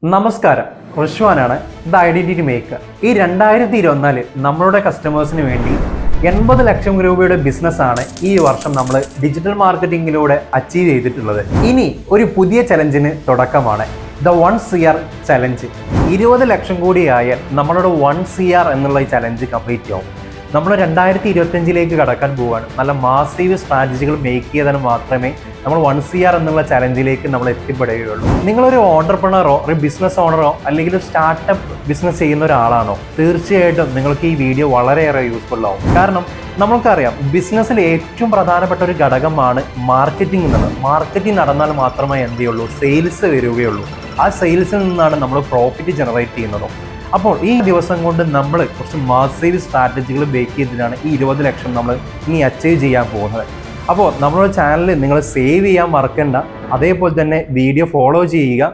നമസ്കാരം, ഋഷ്വാനാണ് the identity maker. ഈ 2024 നമ്മളുടെ കസ്റ്റമേഴ്സിന് വേണ്ടി 80 ലക്ഷം രൂപയുടെ ബിസിനസ്സാണ് ഈ വർഷം നമ്മൾ ഡിജിറ്റൽ മാർക്കറ്റിങ്ങിലൂടെ അച്ചീവ് ചെയ്തിട്ടുള്ളത്. ഇനി ഒരു പുതിയ ചലഞ്ചിന് തുടക്കമാണ്. The 1 CR challenge. 20 ലക്ഷം കൂടി ആയാൽ നമ്മളുടെ 1 CR എന്നുള്ള ഈ ചലഞ്ച് കംപ്ലീറ്റ് ആവും. നമ്മൾ 2025 കടക്കാൻ പോവുകയാണ്. നല്ല മാസീവ് സ്ട്രാറ്റജികൾ മേക്ക് ചെയ്താൽ മാത്രമേ നമ്മൾ 1 CR എന്നുള്ള ചലഞ്ചിലേക്ക് നമ്മൾ എത്തിപ്പെടുകയുള്ളൂ. നിങ്ങളൊരു ഓണ്ടർപ്രണറോ ഒരു ബിസിനസ് ഓണറോ അല്ലെങ്കിൽ ഒരു സ്റ്റാർട്ടപ്പ് ബിസിനസ് ചെയ്യുന്ന ഒരാളാണോ, തീർച്ചയായിട്ടും നിങ്ങൾക്ക് ഈ വീഡിയോ വളരെയേറെ യൂസ്ഫുൾ ആവും. കാരണം നമ്മൾക്കറിയാം, ബിസിനസ്സിൽ ഏറ്റവും പ്രധാനപ്പെട്ട ഒരു ഘടകമാണ് മാർക്കറ്റിംഗ് എന്നുള്ളത്. മാർക്കറ്റിംഗ് നടന്നാൽ മാത്രമേ എന്ത് ചെയ്യുള്ളൂ, സെയിൽസ് വരികയുള്ളൂ. ആ സെയിൽസിൽ നിന്നാണ് നമ്മൾ പ്രോഫിറ്റ് ജനറേറ്റ് ചെയ്യുന്നതും. അപ്പോൾ ഈ ദിവസം കൊണ്ട് നമ്മൾ കുറച്ച് മാസീവ് സ്ട്രാറ്റജികൾ ബേക്ക് ചെയ്തിട്ടാണ് ഈ 20 ലക്ഷം നമ്മൾ ഇനി അച്ചീവ് ചെയ്യാൻ പോകുന്നത്. അപ്പോൾ നമ്മുടെ ചാനൽ നിങ്ങൾ സേവ് ചെയ്യാൻ മറക്കണ്ട. അതേപോലെ തന്നെ വീഡിയോ ഫോളോ ചെയ്യുക.